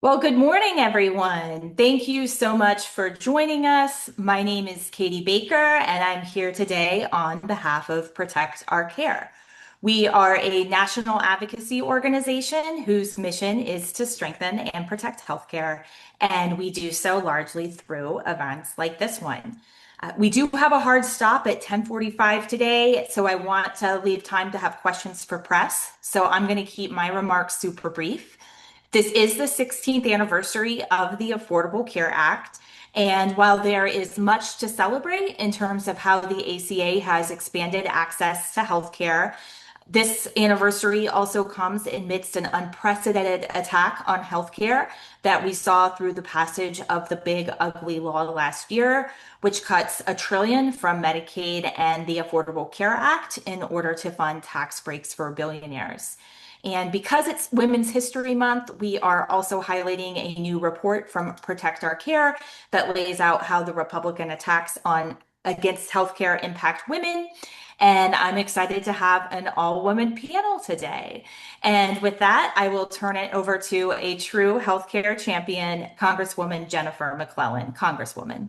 Well, good morning, everyone. Thank you so much for joining us. My name is Katie Baker, and I'm here today on behalf of Protect Our Care. We are a national advocacy organization whose mission is to strengthen and protect healthcare, and we do so largely through events like this one. We do have a hard stop at 10:45 today, so I want to leave time to have questions for press. So I'm going to keep my remarks super brief. This is the 16th anniversary of the Affordable Care Act. And while there is much to celebrate in terms of how the ACA has expanded access to healthcare, this anniversary also comes amidst an unprecedented attack on healthcare that we saw through the passage of the big ugly law last year, which cuts $1 trillion from Medicaid and the Affordable Care Act in order to fund tax breaks for billionaires. And because it's Women's History Month, we are also highlighting a new report from Protect Our Care that lays out how the Republican attacks on against healthcare impact women. And I'm excited to have an all-woman panel today. And with that, I will turn it over to a true healthcare champion, Congresswoman Jennifer McClellan. Congresswoman.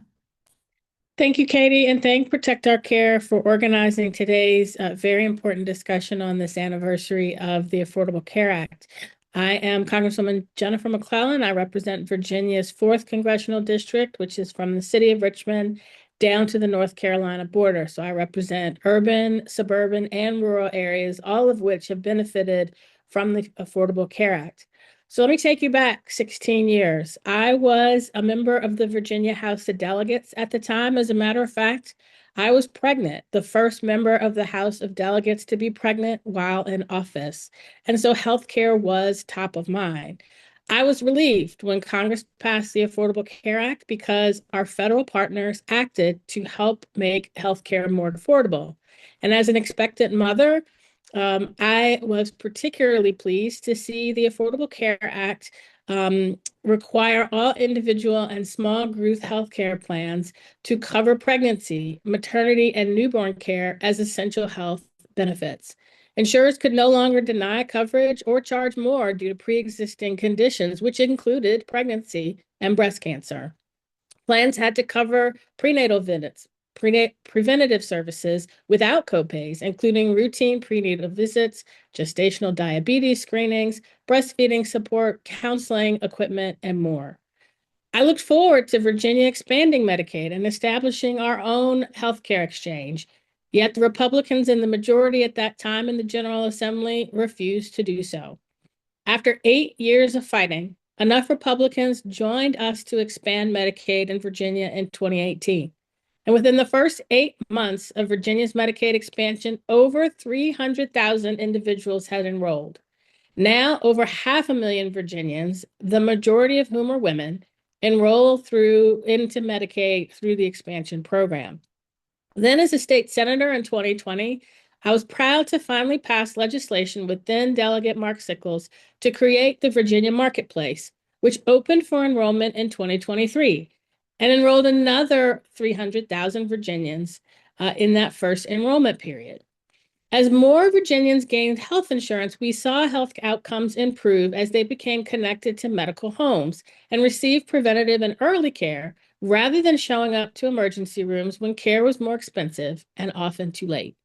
Thank you, Katie, and thank Protect Our Care for organizing today's very important discussion on this anniversary of the Affordable Care Act. I am Congresswoman Jennifer McClellan. I represent Virginia's 4th Congressional District, which is from the city of Richmond down to the North Carolina border. So I represent urban, suburban, and rural areas, all of which have benefited from the Affordable Care Act. So let me take you back 16 years. I was a member of the Virginia House of Delegates at the time. As a matter of fact, I was pregnant, the first member of the House of Delegates to be pregnant while in office. And so healthcare was top of mind. I was relieved when Congress passed the Affordable Care Act because our federal partners acted to help make healthcare more affordable. And as an expectant mother, I was particularly pleased to see the Affordable Care Act require all individual and small group health care plans to cover pregnancy, maternity, and newborn care as essential health benefits. Insurers could no longer deny coverage or charge more due to pre-existing conditions, which included pregnancy and breast cancer. Plans had to cover prenatal visits, preventative services without copays, including routine prenatal visits, gestational diabetes screenings, breastfeeding support, counseling, equipment, and more. I looked forward to Virginia expanding Medicaid and establishing our own healthcare exchange. Yet the Republicans in the majority at that time in the General Assembly refused to do so. After 8 years of fighting, enough Republicans joined us to expand Medicaid in Virginia in 2018. And within the first 8 months of Virginia's Medicaid expansion, over 300,000 individuals had enrolled. Now, over 500,000 Virginians, the majority of whom are women, enroll into Medicaid through the expansion program. Then, as a state senator in 2020, I was proud to finally pass legislation with then Delegate Mark Sickles to create the Virginia Marketplace, which opened for enrollment in 2023 and enrolled another 300,000 Virginians in that first enrollment period. As more Virginians gained health insurance, we saw health outcomes improve as they became connected to medical homes and received preventative and early care rather than showing up to emergency rooms when care was more expensive and often too late.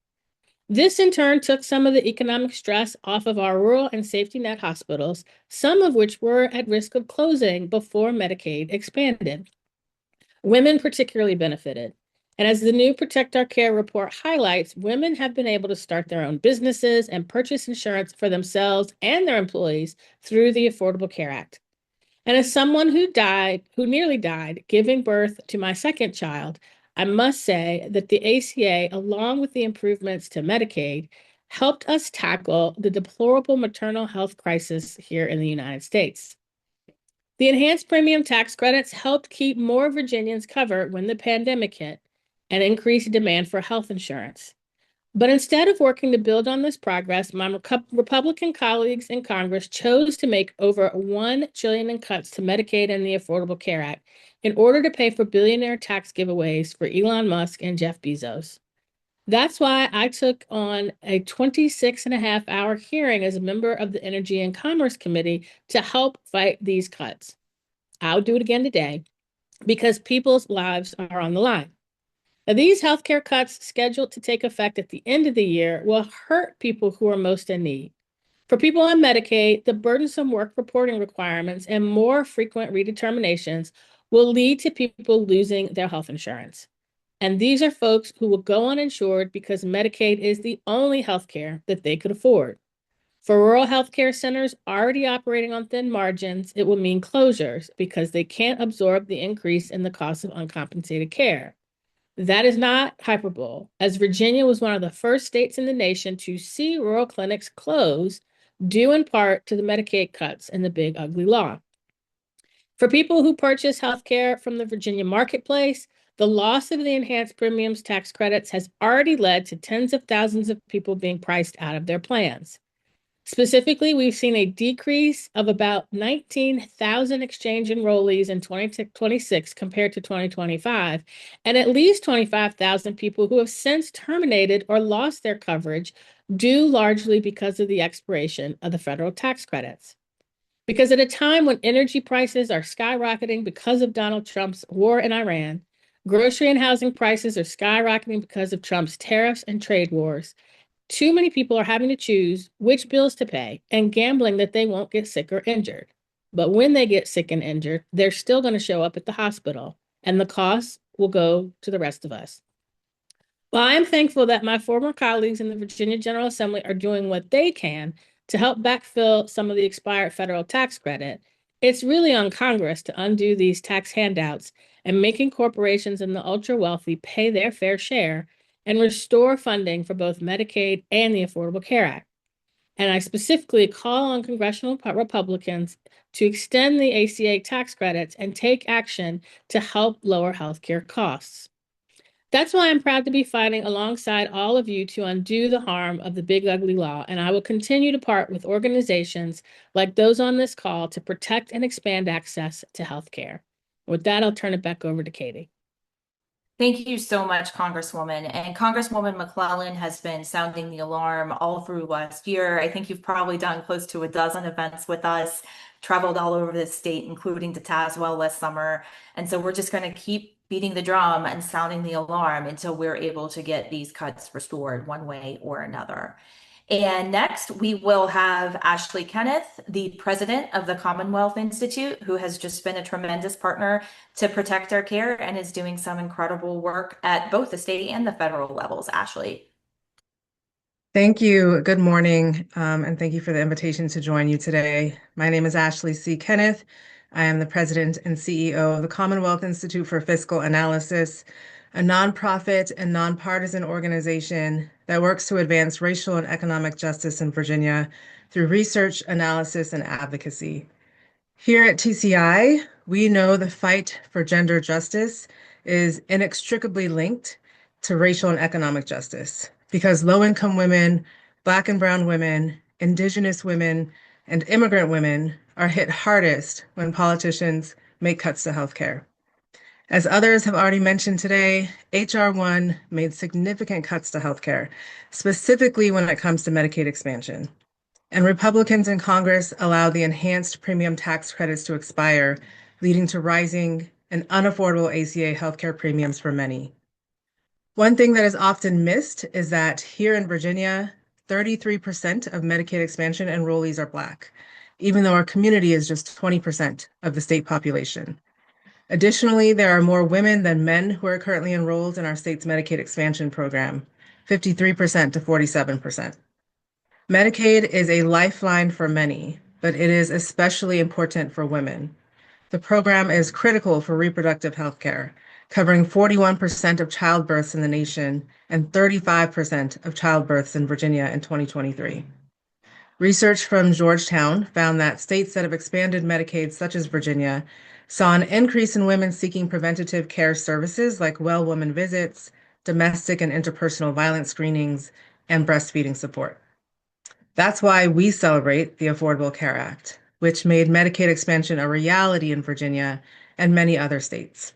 This in turn took some of the economic stress off of our rural and safety net hospitals, some of which were at risk of closing before Medicaid expanded. Women particularly benefited. And as the new Protect Our Care report highlights, women have been able to start their own businesses and purchase insurance for themselves and their employees through the Affordable Care Act. And as someone who nearly died giving birth to my second child, I must say that the ACA, along with the improvements to Medicaid, helped us tackle the deplorable maternal health crisis here in the United States. The enhanced premium tax credits helped keep more Virginians covered when the pandemic hit and increased demand for health insurance. But instead of working to build on this progress, my Republican colleagues in Congress chose to make over $1 trillion in cuts to Medicaid and the Affordable Care Act in order to pay for billionaire tax giveaways for Elon Musk and Jeff Bezos. That's why I took on a 26-and-a-half-hour hearing as a member of the Energy and Commerce Committee to help fight these cuts. I'll do it again today because people's lives are on the line. Now, these healthcare cuts scheduled to take effect at the end of the year will hurt people who are most in need. For people on Medicaid, the burdensome work reporting requirements and more frequent redeterminations will lead to people losing their health insurance. And these are folks who will go uninsured because Medicaid is the only healthcare that they could afford. For rural healthcare centers already operating on thin margins, it will mean closures because they can't absorb the increase in the cost of uncompensated care. That is not hyperbole, as Virginia was one of the first states in the nation to see rural clinics close, due in part to the Medicaid cuts and the big ugly law. For people who purchase health care from the Virginia marketplace, the loss of the enhanced premiums tax credits has already led to tens of thousands of people being priced out of their plans. Specifically, we've seen a decrease of about 19,000 exchange enrollees in 2026 compared to 2025, and at least 25,000 people who have since terminated or lost their coverage, due largely because of the expiration of the federal tax credits. Because at a time when energy prices are skyrocketing because of Donald Trump's war in Iran, grocery and housing prices are skyrocketing because of Trump's tariffs and trade wars, too many people are having to choose which bills to pay and gambling that they won't get sick or injured. But when they get sick and injured, they're still going to show up at the hospital, and the costs will go to the rest of us. While I am thankful that my former colleagues in the Virginia General Assembly are doing what they can to help backfill some of the expired federal tax credit, it's really on Congress to undo these tax handouts and making corporations and the ultra wealthy pay their fair share and restore funding for both Medicaid and the Affordable Care Act. And I specifically call on congressional Republicans to extend the ACA tax credits and take action to help lower healthcare costs. That's why I'm proud to be fighting alongside all of you to undo the harm of the big ugly law, and I will continue to partner with organizations like those on this call to protect and expand access to healthcare. With that, I'll turn it back over to Katie. Thank you so much, Congresswoman. And Congresswoman McClellan has been sounding the alarm all through last year. I think you've probably done close to a dozen events with us, traveled all over the state, including to Tazewell last summer. And so we're just going to keep beating the drum and sounding the alarm until we're able to get these cuts restored one way or another. And next, we will have Ashley Kenneth, the president of the Commonwealth Institute, who has just been a tremendous partner to protect our care and is doing some incredible work at both the state and the federal levels. Ashley. Thank you. Good morning, and thank you for the invitation to join you today. My name is Ashley C. Kenneth. I am the president and CEO of the Commonwealth Institute for Fiscal Analysis, a nonprofit and nonpartisan organization that works to advance racial and economic justice in Virginia through research, analysis, and advocacy. Here at TCI, we know the fight for gender justice is inextricably linked to racial and economic justice because low-income women, Black and Brown women, Indigenous women, and immigrant women are hit hardest when politicians make cuts to healthcare. As others have already mentioned today, H.R. 1 made significant cuts to healthcare, specifically when it comes to Medicaid expansion. And Republicans in Congress allowed the enhanced premium tax credits to expire, leading to rising and unaffordable ACA healthcare premiums for many. One thing that is often missed is that here in Virginia, 33% of Medicaid expansion enrollees are Black, even though our community is just 20% of the state population. Additionally, there are more women than men who are currently enrolled in our state's Medicaid expansion program, 53% to 47%. Medicaid is a lifeline for many, but it is especially important for women. The program is critical for reproductive health care, covering 41% of childbirths in the nation and 35% of childbirths in Virginia in 2023. Research from Georgetown found that states that have expanded Medicaid, such as Virginia, saw an increase in women seeking preventative care services like well woman visits, domestic and interpersonal violence screenings, and breastfeeding support. That's why we celebrate the Affordable Care Act, which made Medicaid expansion a reality in Virginia and many other states.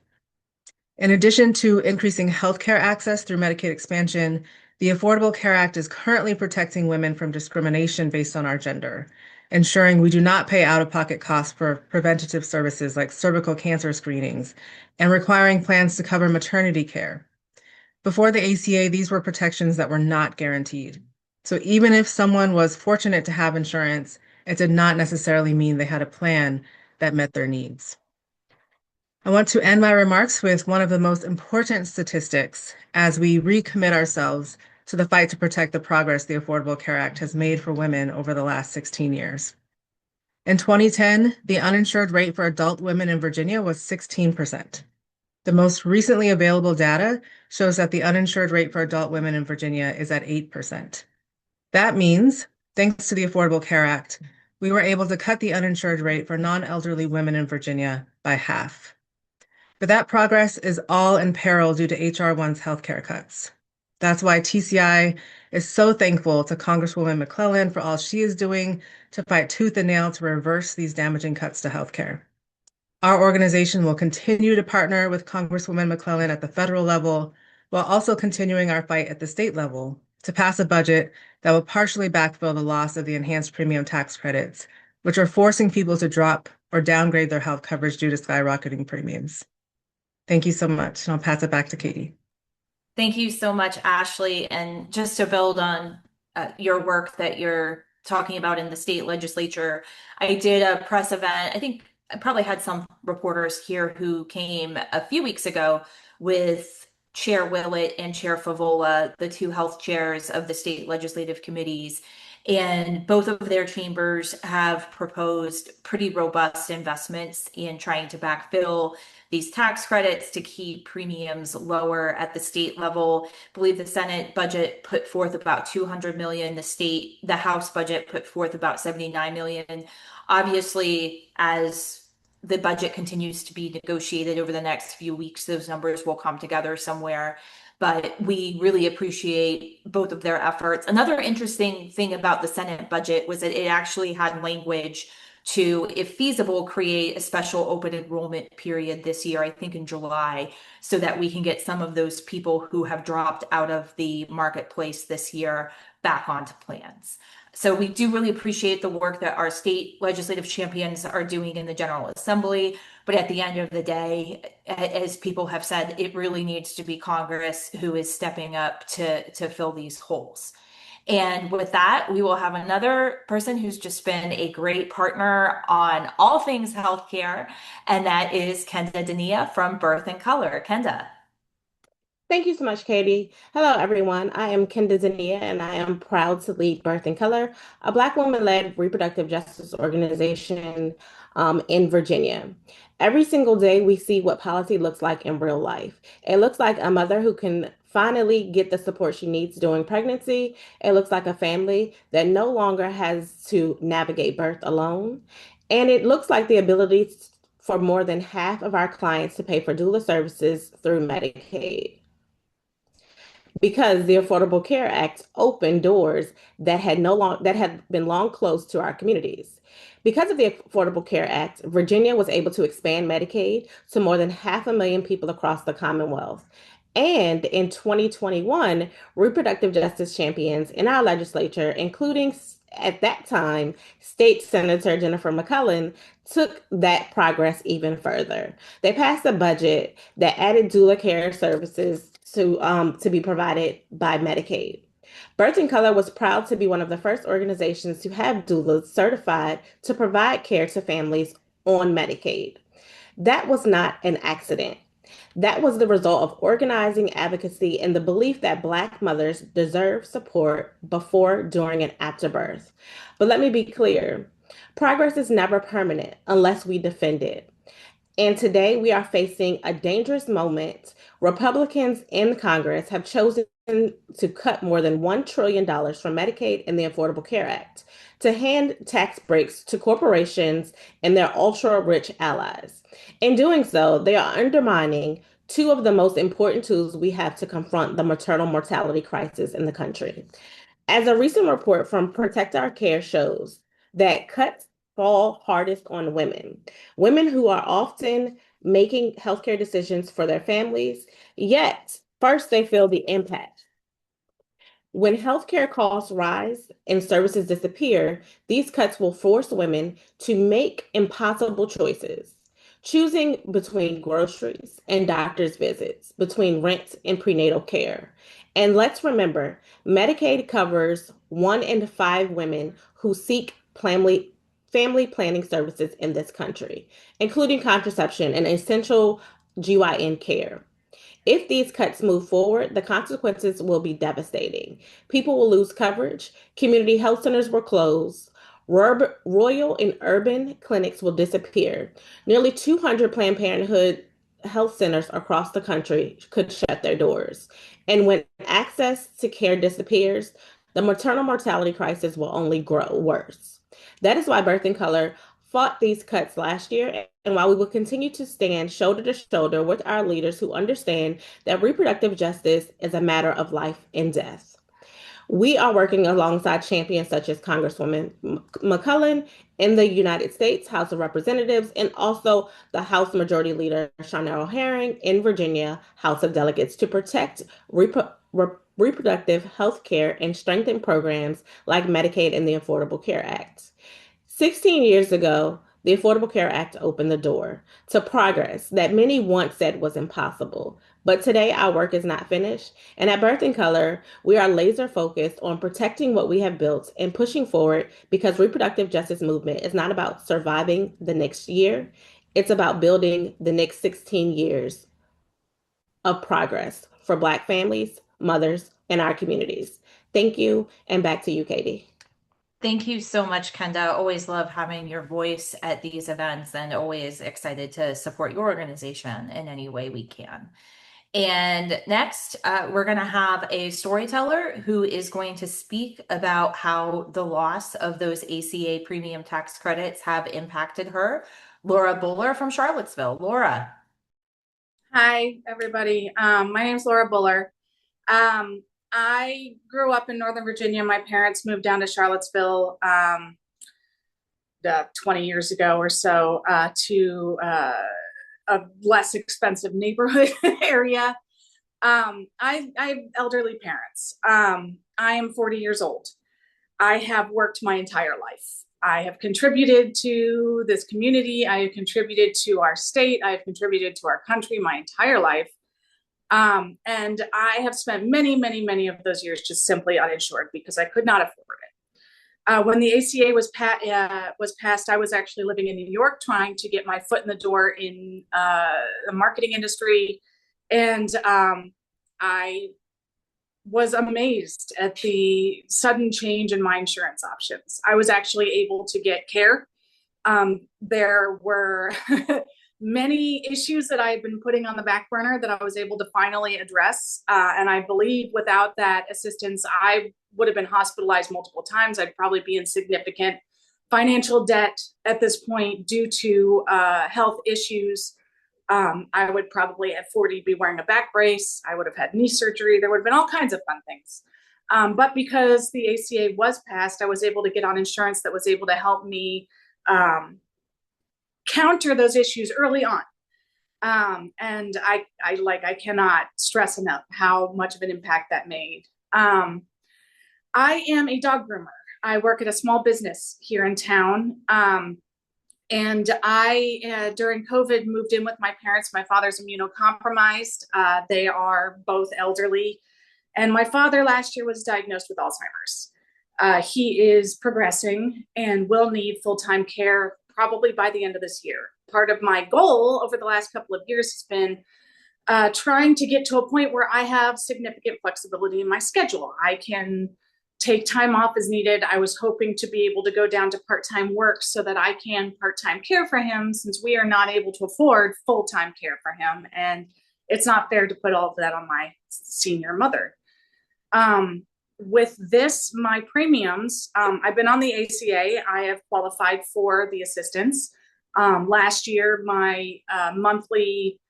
In addition to increasing healthcare access through Medicaid expansion, the Affordable Care Act is currently protecting women from discrimination based on our gender. ensuring we do not pay out-of-pocket costs for preventative services like cervical cancer screenings, and requiring plans to cover maternity care. Before the ACA, these were protections that were not guaranteed. So even if someone was fortunate to have insurance, it did not necessarily mean they had a plan that met their needs. I want to end my remarks with one of the most important statistics as we recommit ourselves to the fight to protect the progress the Affordable Care Act has made for women over the last 16 years. In 2010, the uninsured rate for adult women in Virginia was 16%. The most recently available data shows that the uninsured rate for adult women in Virginia is at 8%. That means, thanks to the Affordable Care Act, we were able to cut the uninsured rate for non-elderly women in Virginia by half. But that progress is all in peril due to H.R. 1's healthcare cuts. That's why TCI is so thankful to Congresswoman McClellan for all she is doing to fight tooth and nail to reverse these damaging cuts to healthcare. Our organization will continue to partner with Congresswoman McClellan at the federal level, while also continuing our fight at the state level to pass a budget that will partially backfill the loss of the enhanced premium tax credits, which are forcing people to drop or downgrade their health coverage due to skyrocketing premiums. Thank you so much, and I'll pass it back to Katie. Thank you so much, Ashley. And just to build on your work that you're talking about in the state legislature, I did a press event. I think I probably had some reporters here who came a few weeks ago with Chair Willett and Chair Favola, the two health chairs of the state legislative committees. And both of their chambers have proposed pretty robust investments in trying to backfill these tax credits to keep premiums lower at the state level. I believe the Senate budget put forth about 200 million. The House budget put forth about 79 million. Obviously, as the budget continues to be negotiated over the next few weeks, those numbers will come together somewhere. But we really appreciate both of their efforts. Another interesting thing about the Senate budget was that it actually had language to, if feasible, create a special open enrollment period this year, I think in July, so that we can get some of those people who have dropped out of the marketplace this year back onto plans. So we do really appreciate the work that our state legislative champions are doing in the General Assembly. But at the end of the day, as people have said, it really needs to be Congress who is stepping up to fill these holes. And with that, we will have another person who's just been a great partner on all things healthcare, and that is Kenda Dania from Birth and Color. Kenda. Thank you so much, Katie. Hello, everyone. I am Kenda Zania, and I am proud to lead Birth and Color, a Black woman-led reproductive justice organization in Virginia. Every single day, we see what policy looks like in real life. It looks like a mother who can finally get the support she needs during pregnancy. It looks like a family that no longer has to navigate birth alone. And it looks like the ability for more than half of our clients to pay for doula services through Medicaid, because the Affordable Care Act opened doors that had been long closed to our communities. Because of the Affordable Care Act, Virginia was able to expand Medicaid to more than 500,000 people across the Commonwealth. And in 2021, reproductive justice champions in our legislature, including at that time, State Senator Jennifer McClellan, took that progress even further. They passed a budget that added doula care services to be provided by Medicaid. Birth and Color was proud to be one of the first organizations to have doulas certified to provide care to families on Medicaid. That was not an accident. That was the result of organizing advocacy and the belief that Black mothers deserve support before, during, and after birth. But let me be clear, progress is never permanent unless we defend it. And today we are facing a dangerous moment. Republicans in Congress have chosen to cut more than $1 trillion from Medicaid and the Affordable Care Act to hand tax breaks to corporations and their ultra-rich allies. In doing so, they are undermining two of the most important tools we have to confront the maternal mortality crisis in the country. As a recent report from Protect Our Care shows, that cuts fall hardest on women who are often making healthcare decisions for their families, yet first they feel the impact. When healthcare costs rise and services disappear, these cuts will force women to make impossible choices, choosing between groceries and doctor's visits, between rent and prenatal care. And let's remember, Medicaid covers 1 in 5 women who seek family planning services in this country, including contraception and essential GYN care. If these cuts move forward, the consequences will be devastating. People will lose coverage, community health centers will close, rural and urban clinics will disappear. Nearly 200 Planned Parenthood health centers across the country could shut their doors. And when access to care disappears, the maternal mortality crisis will only grow worse. That is why Birth in Color fought these cuts last year, and why we will continue to stand shoulder to shoulder with our leaders who understand that reproductive justice is a matter of life and death. We are working alongside champions such as Congresswoman McClellan in the United States House of Representatives, and also the House Majority Leader Shannell Herring in Virginia House of Delegates to protect reproductive health care and strengthen programs like Medicaid and the Affordable Care Act. 16 years ago, the Affordable Care Act opened the door to progress that many once said was impossible. But today, our work is not finished. And at Birth in Color, we are laser focused on protecting what we have built and pushing forward, because reproductive justice movement is not about surviving the next year. It's about building the next 16 years of progress for Black families, mothers, and our communities. Thank you. And back to you, Katie. Thank you so much, Kenda. Always love having your voice at these events and always excited to support your organization in any way we can. And next, we're going to have a storyteller who is going to speak about how the loss of those ACA premium tax credits have impacted her. Laura Buller from Charlottesville. Laura. Hi, everybody. My name is Laura Buller. I grew up in Northern Virginia. My parents moved down to Charlottesville 20 years ago or so to a less expensive neighborhood area. I have elderly parents. I am 40 years old. I have worked my entire life. I have contributed to this community. I have contributed to our state. I have contributed to our country my entire life. And I have spent many, many, many of those years just simply uninsured because I could not afford it. When the ACA was passed, I was actually living in New York trying to get my foot in the door in the marketing industry. And I was amazed at the sudden change in my insurance options. I was actually able to get care. There were many issues that I had been putting on the back burner that I was able to finally address. And I believe without that assistance, I would have been hospitalized multiple times. I'd probably be in significant financial debt at this point due to health issues. I would probably at 40 be wearing a back brace. I would have had knee surgery. There would have been all kinds of fun things. But because the ACA was passed, I was able to get on insurance that was able to help me counter those issues early on. And I cannot stress enough how much of an impact that made. I am a dog groomer. I work at a small business here in town. And I, during COVID, moved in with my parents. My father's immunocompromised. They are both elderly. And my father last year was diagnosed with Alzheimer's. He is progressing and will need full-time care probably by the end of this year. Part of my goal over the last couple of years has been trying to get to a point where I have significant flexibility in my schedule. I can take time off as needed. I was hoping to be able to go down to part-time work so that I can part-time care for him, since we are not able to afford full-time care for him. And it's not fair to put all of that on my senior mother. With this, my premiums, I've been on the ACA. I have qualified for the assistance. Last year, my monthly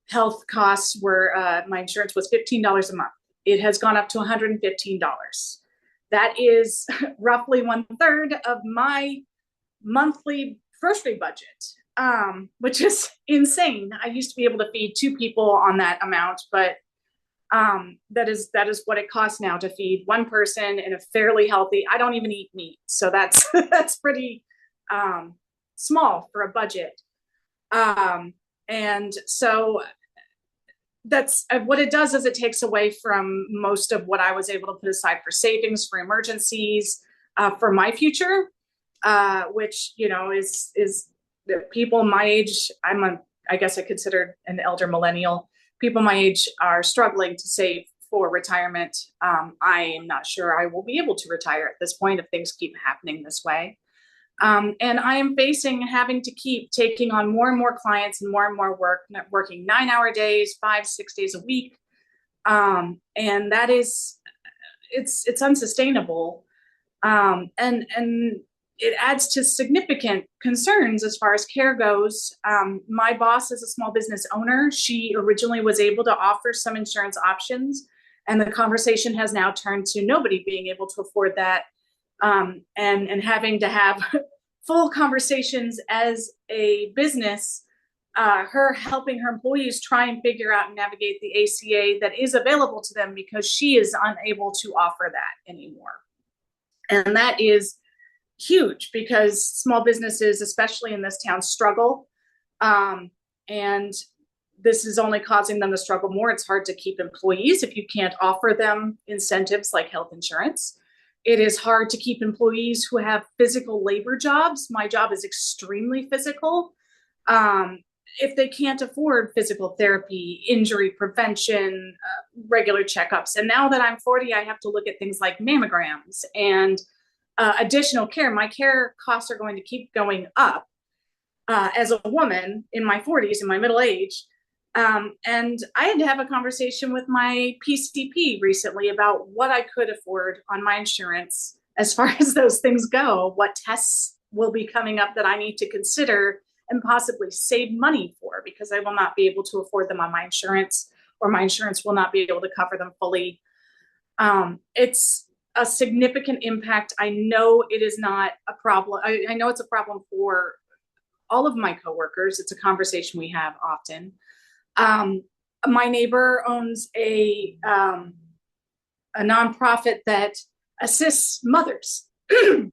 health costs were, my insurance was $15 a month. It has gone up to $115. That is roughly 1/3 of my monthly grocery budget, which is insane. I used to be able to feed 2 people on that amount, but That is what it costs now to feed one person in a fairly healthy. I don't even eat meat, so that's that's pretty small for a budget. And so that's what it does is it takes away from most of what I was able to put aside for savings, for emergencies, for my future, which, you know, is people my age. I guess I consider an elder millennial. People my age are struggling to save for retirement. I am not sure I will be able to retire at this point if things keep happening this way. And I am facing having to keep taking on more and more clients and more work, working 9-hour days, 5-6 days a week. And that is, it's unsustainable. And it adds to significant concerns as far as care goes. My boss is a small business owner. She originally was able to offer some insurance options, and the conversation has now turned to nobody being able to afford that. And having to have full conversations as a business, her helping her employees try and figure out and navigate the ACA that is available to them because she is unable to offer that anymore. And that is huge because small businesses, especially in this town, struggle. And this is only causing them to struggle more. It's hard to keep employees if you can't offer them incentives like health insurance. It is hard to keep employees who have physical labor jobs. My job is extremely physical. If they can't afford physical therapy, injury prevention, regular checkups. And now that I'm 40, I have to look at things like mammograms and additional care. My care costs are going to keep going up as a woman in my 40s, in my middle age. And I had to have a conversation with my PCP recently about what I could afford on my insurance as far as those things go, what tests will be coming up that I need to consider and possibly save money for, because I will not be able to afford them on my insurance, or my insurance will not be able to cover them fully. It's a significant impact. I know it is not a problem. I know it's a problem for all of my coworkers. It's a conversation we have often. My neighbor owns a nonprofit that assists mothers in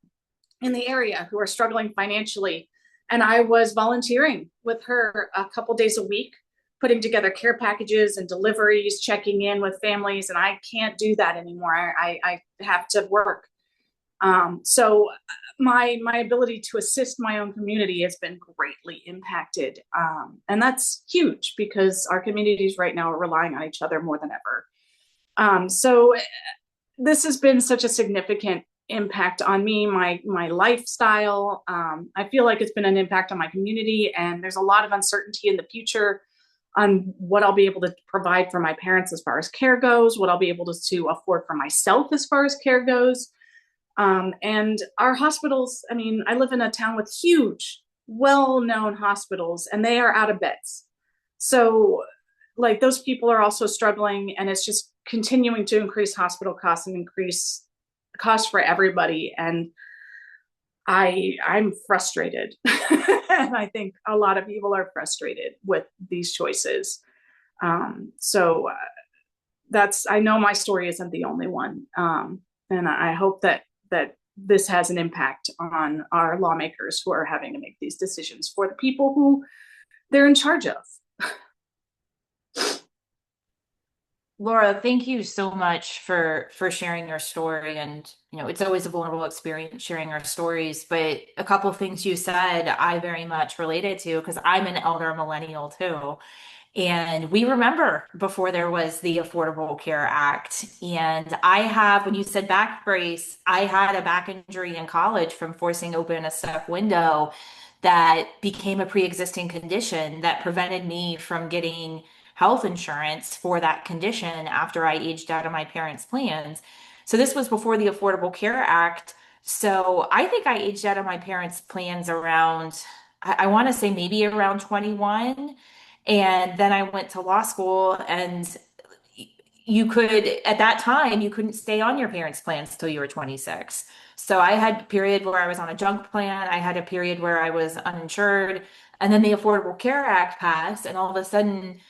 the area who are struggling financially. And I was volunteering with her a couple days a week, putting together care packages and deliveries, checking in with families. And I can't do that anymore. I have to work. So my ability to assist my own community has been greatly impacted. And that's huge because our communities right now are relying on each other more than ever. So this has been such a significant impact on me, my lifestyle. I feel like it's been an impact on my community, and there's a lot of uncertainty in the future on what I'll be able to provide for my parents as far as care goes, what I'll be able to afford for myself as far as care goes. And our hospitals, I mean, I live in a town with huge, well-known hospitals, and they are out of beds. So like those people are also struggling, and it's just continuing to increase hospital costs and increase costs for everybody. And I'm frustrated. And I think a lot of people are frustrated with these choices. So I know my story isn't the only one. And I hope that this has an impact on our lawmakers who are having to make these decisions for the people who they're in charge of. Laura, thank you so much for sharing your story. And you know, it's always a vulnerable experience sharing our stories, but a couple of things you said I very much related to because I'm an elder millennial too. And we remember before there was the Affordable Care Act. And when you said back brace, I had a back injury in college from forcing open a stuck window that became a pre-existing condition that prevented me from getting health insurance for that condition after I aged out of my parents' plans. So this was before the Affordable Care Act. So I think I aged out of my parents' plans around, I want to say maybe around 21. And then I went to law school, and at that time, you couldn't stay on your parents' plans till you were 26. So I had a period where I was on a junk plan. I had a period where I was uninsured. And then the Affordable Care Act passed, and all of a sudden,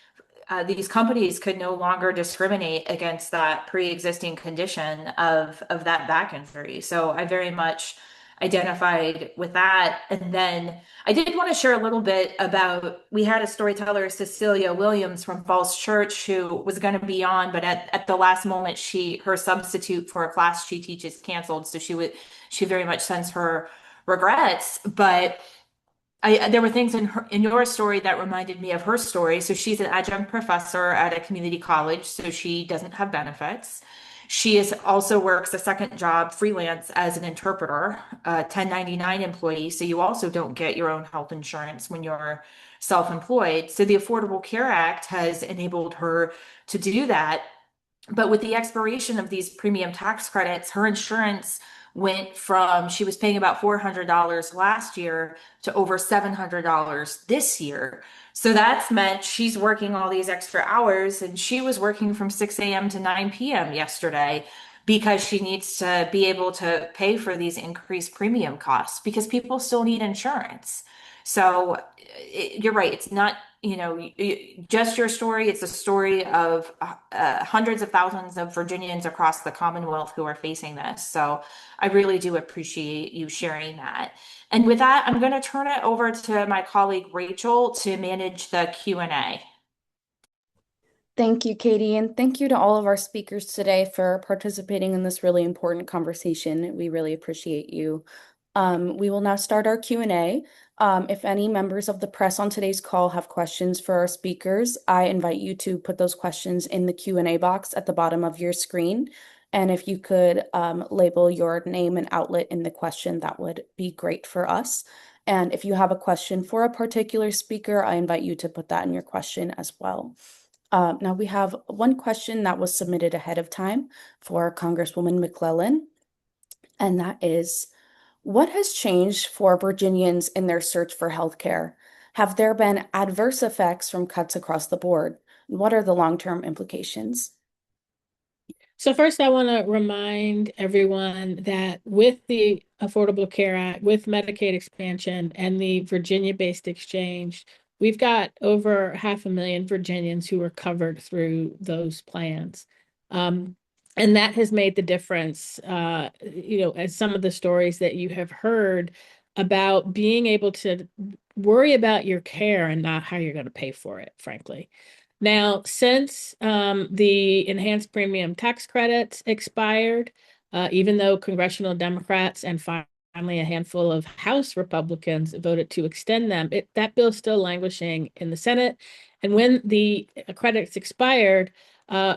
these companies could no longer discriminate against that pre-existing condition of that back injury. So I very much identified with that. And then I did want to share a little bit about, we had a storyteller, Cecilia Williams from Falls Church, who was going to be on, but at the last moment, her substitute for a class she teaches canceled. So she very much sends her regrets, but there were things in your story that reminded me of her story. So she's an adjunct professor at a community college, so she doesn't have benefits. She also works a second job freelance as an interpreter, a 1099 employee. So you also don't get your own health insurance when you're self-employed. So the Affordable Care Act has enabled her to do that. But with the expiration of these premium tax credits, her insurance went from, she was paying about $400 last year to over $700 this year. So that's meant she's working all these extra hours, and she was working from 6 a.m. to 9 p.m. yesterday because she needs to be able to pay for these increased premium costs because people still need insurance. So you're right. It's not, just your story. It's a story of hundreds of thousands of Virginians across the Commonwealth who are facing this. So I really do appreciate you sharing that. And with that, I'm going to turn it over to my colleague Rachel to manage the Q&A. Thank you, Katie, and thank you to all of our speakers today for participating in this really important conversation. We really appreciate you. We will now start our Q&A. If any members of the press on today's call have questions for our speakers, I invite you to put those questions in the Q&A box at the bottom of your screen. And if you could label your name and outlet in the question, that would be great for us. And if you have a question for a particular speaker, I invite you to put that in your question as well. Now we have one question that was submitted ahead of time for Congresswoman McClellan, and that is, what has changed for Virginians in their search for healthcare? Have there been adverse effects from cuts across the board? What are the long-term implications? So first, I want to remind everyone that with the Affordable Care Act, with Medicaid expansion and the Virginia-based exchange, we've got over 500,000 Virginians who are covered through those plans. And that has made the difference, as some of the stories that you have heard about being able to worry about your care and not how you're going to pay for it, frankly. Now, since the enhanced premium tax credits expired, even though congressional Democrats and finally a handful of House Republicans voted to extend them, that bill's still languishing in the Senate. And when the credits expired,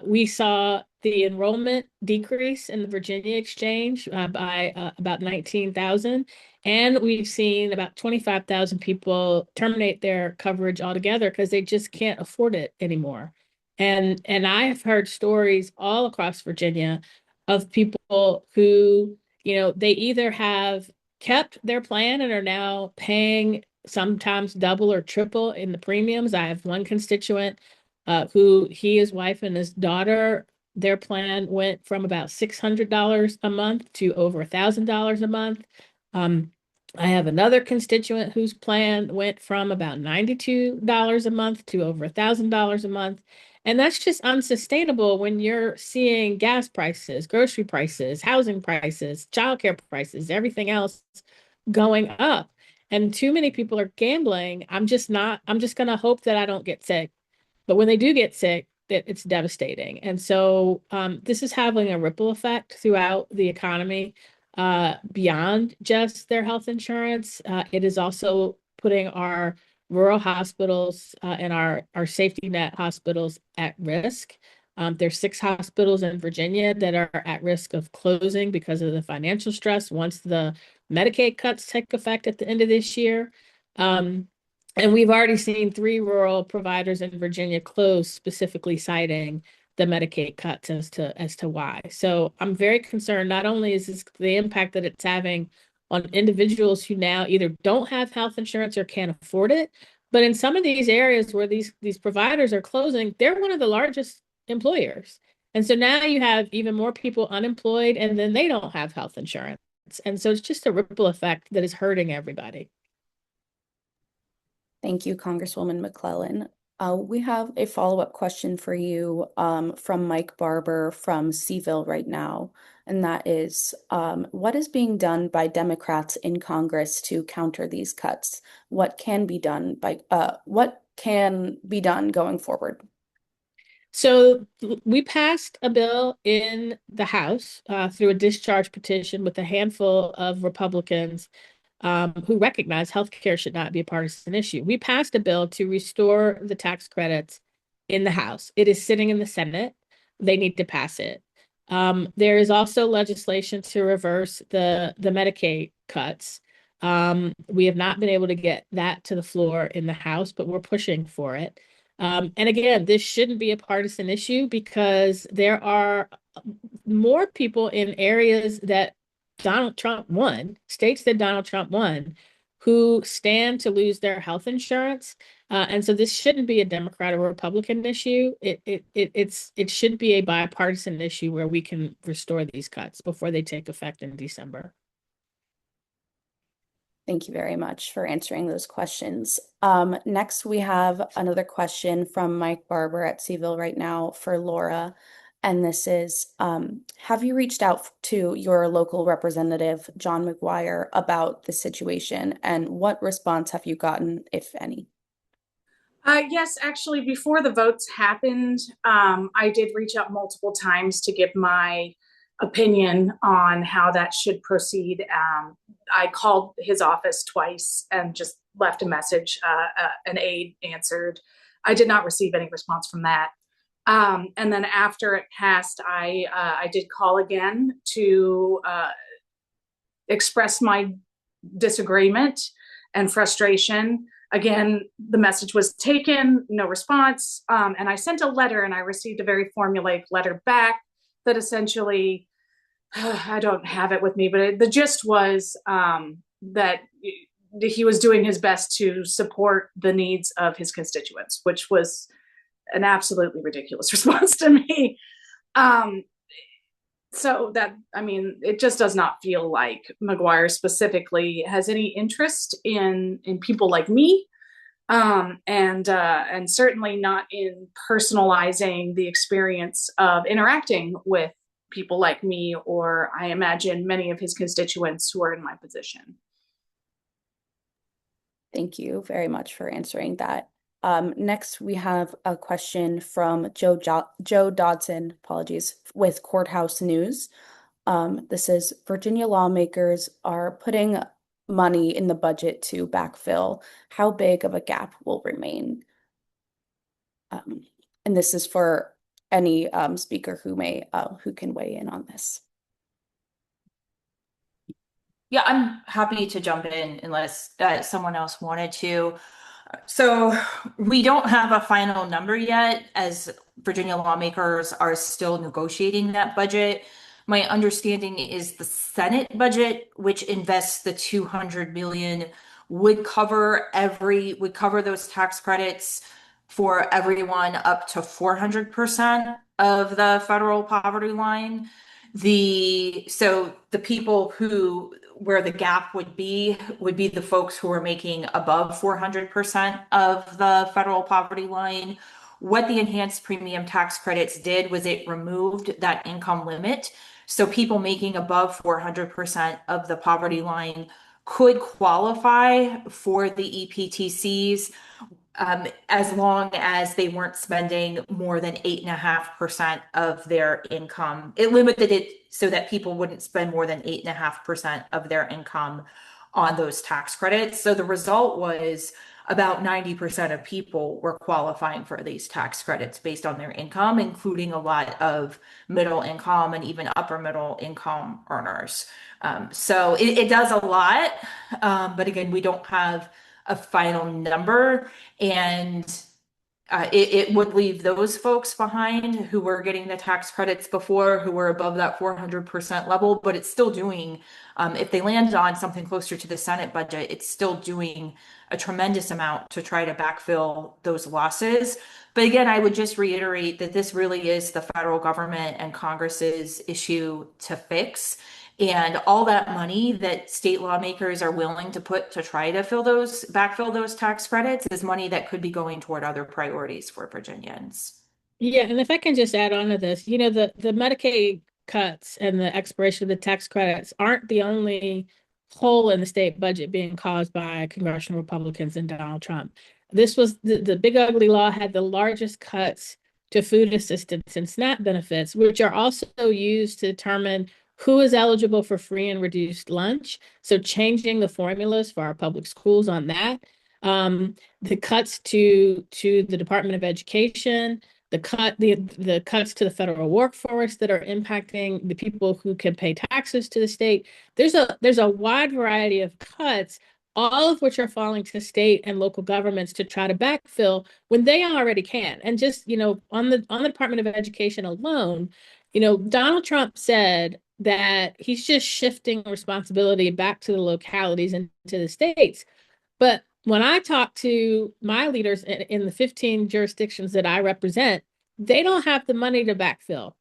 we saw the enrollment decrease in the Virginia exchange by about 19,000. And we've seen about 25,000 people terminate their coverage altogether because they just can't afford it anymore. And I've heard stories all across Virginia of people who, they either have kept their plan and are now paying sometimes double or triple in the premiums. I have one constituent who his wife and his daughter, their plan went from about $600 a month to over $1,000 a month. I have another constituent whose plan went from about $92 a month to over $1,000 a month. And that's just unsustainable when you're seeing gas prices, grocery prices, housing prices, childcare prices, everything else going up. And too many people are gambling. I'm just going to hope that I don't get sick. But when they do get sick, it's devastating. And so this is having a ripple effect throughout the economy beyond just their health insurance. It is also putting our rural hospitals and our safety net hospitals at risk. There's 6 hospitals in Virginia that are at risk of closing because of the financial stress once the Medicaid cuts take effect at the end of this year. And we've already seen 3 rural providers in Virginia close, specifically citing the Medicaid cuts as to why. So I'm very concerned. Not only is this the impact that it's having on individuals who now either don't have health insurance or can't afford it, but in some of these areas where these providers are closing, they're one of the largest employers. And so now you have even more people unemployed, and then they don't have health insurance. And so it's just a ripple effect that is hurting everybody. Thank you, Congresswoman McClellan. We have a follow-up question for you from Mike Barber from Seville right now, and that is, what is being done by Democrats in Congress to counter these cuts? What can be done going forward? So we passed a bill in the House through a discharge petition with a handful of Republicans who recognize healthcare should not be a partisan issue. We passed a bill to restore the tax credits in the House. It is sitting in the Senate. They need to pass it. There is also legislation to reverse the Medicaid cuts. We have not been able to get that to the floor in the House, but we're pushing for it. And again, this shouldn't be a partisan issue because there are more people in areas that Donald Trump won, states that Donald Trump won, who stand to lose their health insurance. And so this shouldn't be a Democrat or Republican issue. It should be a bipartisan issue where we can restore these cuts before they take effect in December. Thank you very much for answering those questions. Next, we have another question from Mike Barber at Seville right now for Laura. And this is, have you reached out to your local representative, John McGuire, about the situation? And what response have you gotten, if any? Yes, actually, before the votes happened, I did reach out multiple times to give my opinion on how that should proceed. I called his office twice and just left a message. An aide answered. I did not receive any response from that. And then after it passed, I did call again to express my disagreement and frustration. Again, the message was taken, no response. And I sent a letter and I received a very formulaic letter back that essentially, I don't have it with me, but the gist was that he was doing his best to support the needs of his constituents, which was an absolutely ridiculous response to me. So that, I mean, it just does not feel like McGuire specifically has any interest in people like me, and certainly not in personalizing the experience of interacting with people like me, or I imagine many of his constituents who are in my position. Thank you very much for answering that. Next, we have a question from Joe Dodson, apologies, with Courthouse News. This is, Virginia lawmakers are putting money in the budget to backfill. How big of a gap will remain? And this is for any speaker who can weigh in on this. Yeah, I'm happy to jump in unless someone else wanted to. So we don't have a final number yet, as Virginia lawmakers are still negotiating that budget. My understanding is the Senate budget, which invests the 200 million, would cover those tax credits for everyone up to 400% of the federal poverty line. So the people where the gap would be the folks who are making above 400% of the federal poverty line. What the enhanced premium tax credits did was it removed that income limit. So people making above 400% of the poverty line could qualify for the EPTCs, as long as they weren't spending more than 8.5% of their income. It limited it so that people wouldn't spend more than 8.5% of their income on those tax credits. So the result was about 90% of people were qualifying for these tax credits based on their income, including a lot of middle income and even upper middle income earners. So it does a lot, but again, we don't have a final number, and it would leave those folks behind who were getting the tax credits before, who were above that 400% level, but it's still doing, if they land on something closer to the Senate budget, it's still doing a tremendous amount to try to backfill those losses. But again, I would just reiterate that this really is the federal government and Congress's issue to fix. And all that money that state lawmakers are willing to put to try to backfill those tax credits is money that could be going toward other priorities for Virginians. Yeah, and if I can just add on to this, the Medicaid cuts and the expiration of the tax credits aren't the only hole in the state budget being caused by congressional Republicans and Donald Trump. This was the big ugly law had the largest cuts to food assistance and SNAP benefits, which are also used to determine who is eligible for free and reduced lunch. So changing the formulas for our public schools on that. The cuts to the Department of Education, the cuts to the federal workforce that are impacting the people who can pay taxes to the state. There's a wide variety of cuts, all of which are falling to state and local governments to try to backfill when they already can. And just, on the Department of Education alone, Donald Trump said that he's just shifting responsibility back to the localities and to the states. But when I talk to my leaders in the 15 jurisdictions that I represent, they don't have the money to backfill.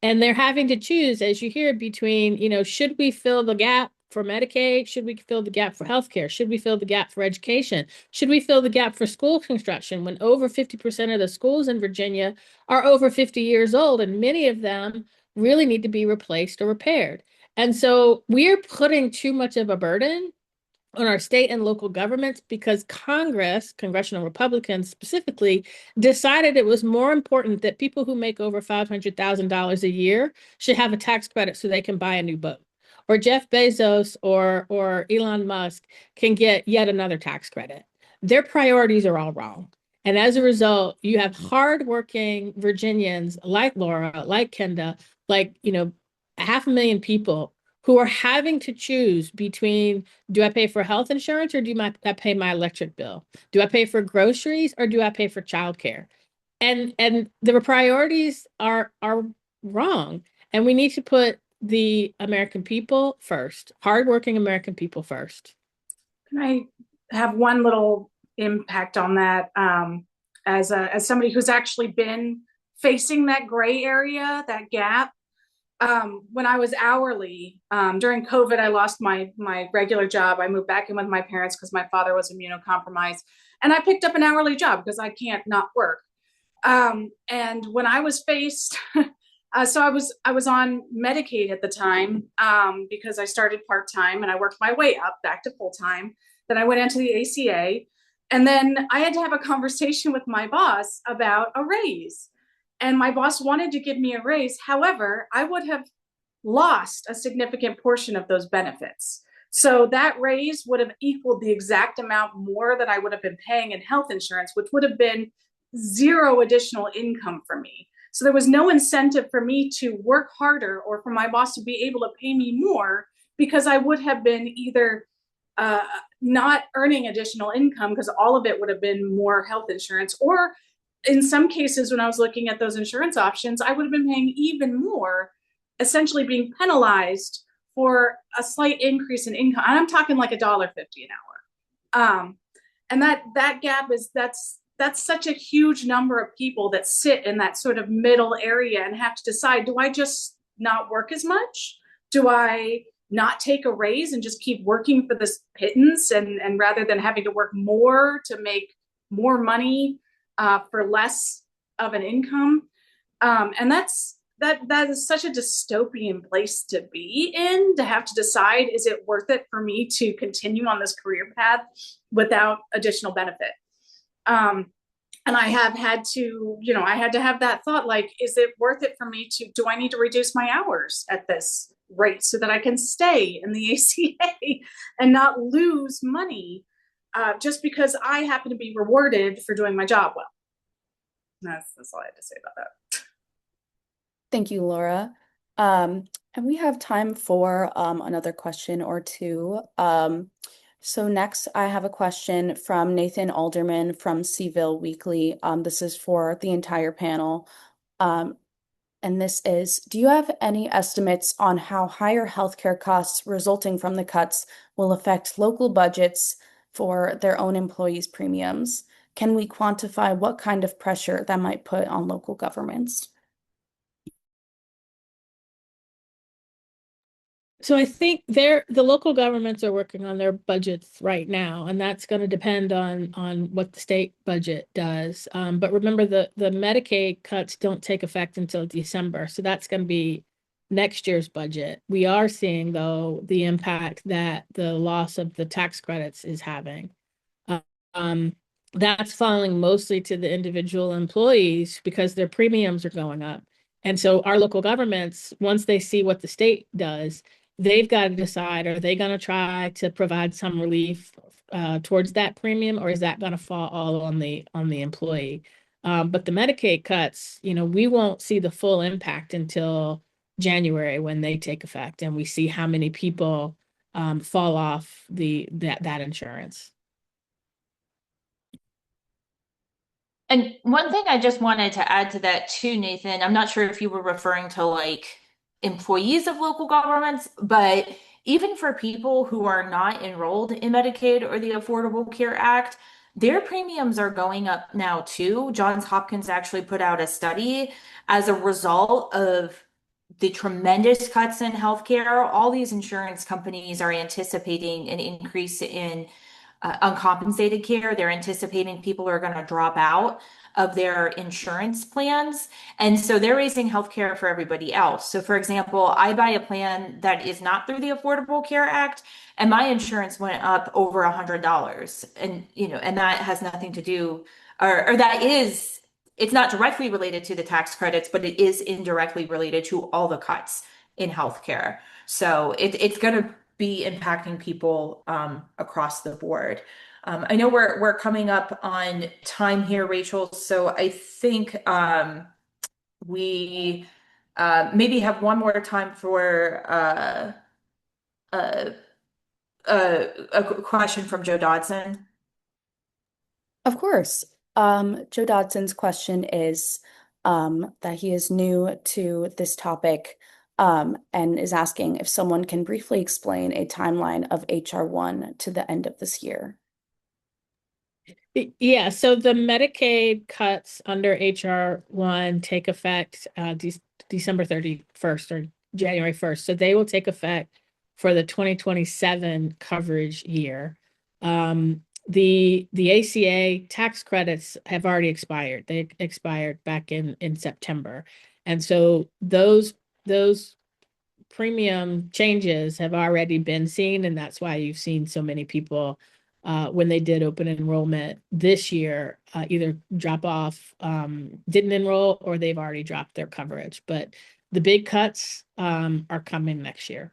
And they're having to choose, as you hear, between, should we fill the gap for Medicaid? Should we fill the gap for healthcare? Should we fill the gap for education? Should we fill the gap for school construction when over 50% of the schools in Virginia are over 50 years old, and many of them really need to be replaced or repaired? And so we're putting too much of a burden on our state and local governments because congressional Republicans specifically, decided it was more important that people who make over $500,000 a year should have a tax credit so they can buy a new boat. Or Jeff Bezos or Elon Musk can get yet another tax credit. Their priorities are all wrong. And as a result, you have hardworking Virginians like Laura, like Kenda, like, 500,000 people who are having to choose between, do I pay for health insurance or I pay my electric bill? Do I pay for groceries or do I pay for childcare? And the priorities are wrong. And we need to put the American people first, hardworking American people first. Can I have one little impact on that? As somebody who's actually been facing that gray area, that gap. When I was hourly, during COVID, I lost my regular job. I moved back in with my parents because my father was immunocompromised, and I picked up an hourly job because I can't not work. And when I was faced, so I was on Medicaid at the time, because I started part-time and I worked my way up back to full-time. Then I went into the ACA, and then I had to have a conversation with my boss about a raise. And my boss wanted to give me a raise. However, I would have lost a significant portion of those benefits. So that raise would have equaled the exact amount more that I would have been paying in health insurance, which would have been zero additional income for me. So there was no incentive for me to work harder or for my boss to be able to pay me more, because I would have been either not earning additional income because all of it would have been more health insurance, or in some cases, when I was looking at those insurance options, I would have been paying even more, essentially being penalized for a slight increase in income. And I'm talking like $1.50 an hour. And that gap that's such a huge number of people that sit in that sort of middle area and have to decide, do I just not work as much? Do I not take a raise and just keep working for this pittance, and rather than having to work more to make more money for less of an income? And that is such a dystopian place to be in, to have to decide, is it worth it for me to continue on this career path without additional benefit? And I have had to, I had to have that thought, like, is it worth it for me do I need to reduce my hours at this rate so that I can stay in the ACA and not lose money just because I happen to be rewarded for doing my job well? That's all I had to say about that. Thank you, Laura. And we have time for another question or two. So next, I have a question from Nathan Alderman from Seville Weekly. This is for the entire panel. And this is, do you have any estimates on how higher healthcare costs resulting from the cuts will affect local budgets for their own employees' premiums? Can we quantify what kind of pressure that might put on local governments? So I think the local governments are working on their budgets right now, and that's going to depend on what the state budget does. But remember, the Medicaid cuts don't take effect until December, so that's going to be next year's budget. We are seeing, though, the impact that the loss of the tax credits is having. Um, that's falling mostly to the individual employees because their premiums are going up. And so our local governments, once they see what the state does, they've got to decide, are they going to try to provide some relief towards that premium, or is that going to fall all on the employee? But the Medicaid cuts, we won't see the full impact until January when they take effect, and we see how many people fall off that insurance. And one thing I just wanted to add to that too, Nathan, I'm not sure if you were referring to like employees of local governments, but even for people who are not enrolled in Medicaid or the Affordable Care Act, their premiums are going up now too. Johns Hopkins actually put out a study as a result of the tremendous cuts in healthcare. All these insurance companies are anticipating an increase in uncompensated care. They're anticipating people are going to drop out of their insurance plans. And so they're raising healthcare for everybody else. So, for example, I buy a plan that is not through the Affordable Care Act, and my insurance went up over $100. And that has nothing to do, or that is, it's not directly related to the tax credits, but it is indirectly related to all the cuts in healthcare. So it's going to be impacting people across the board. I know we're coming up on time here, Rachel. So I think we maybe have one more time for uh, a question from Joe Dodson. Of course. Joe Dodson's question is that he is new to this topic and is asking if someone can briefly explain a timeline of HR 1 to the end of this year. Yeah, so the Medicaid cuts under HR 1 take effect December 31st or January 1st. So they will take effect for the 2027 coverage year. The ACA tax credits have already expired. They expired back in September. And so those premium changes have already been seen, and that's why you've seen so many people when they did open enrollment this year, either drop off, didn't enroll, or they've already dropped their coverage. But the big cuts are coming next year.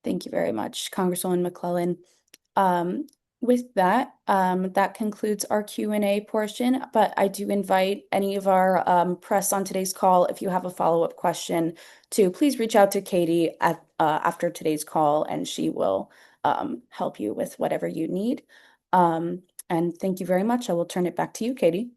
Thank you very much, Congresswoman McClellan. With that, that concludes our Q&A portion, but I do invite any of our press on today's call, if you have a follow-up question, to please reach out to Katie after today's call, and she will help you with whatever you need. And thank you very much. I will turn it back to you, Katie.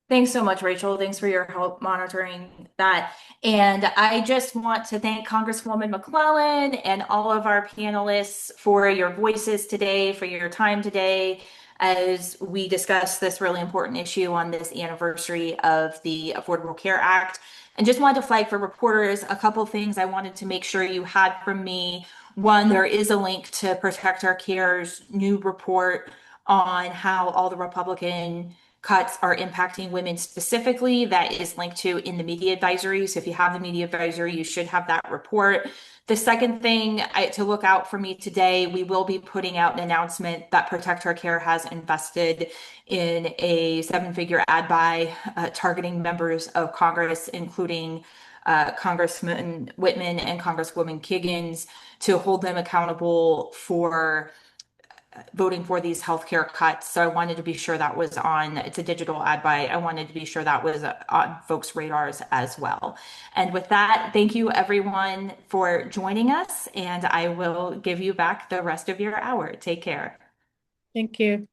Thanks so much, Rachel. Thanks for your help monitoring that. And I just want to thank Congresswoman McClellan and all of our panelists for your voices today, for your time today, as we discuss this really important issue on this anniversary of the Affordable Care Act. And just wanted to flag for reporters a couple of things I wanted to make sure you had from me. One, there is a link to Protect Our Care's new report on how all the Republican cuts are impacting women specifically. That is linked to in the media advisory. So if you have the media advisory, you should have that report. The second thing to look out for me today, we will be putting out an announcement that Protect Our Care has invested in a 7-figure ad buy targeting members of Congress, including Congressman Whitman and Congresswoman Kiggins, to hold them accountable for voting for these healthcare cuts. So I wanted to be sure that was on, it's a digital ad buy. I wanted to be sure that was on folks' radars as well. And with that, thank you everyone for joining us, and I will give you back the rest of your hour. Take care. Thank you.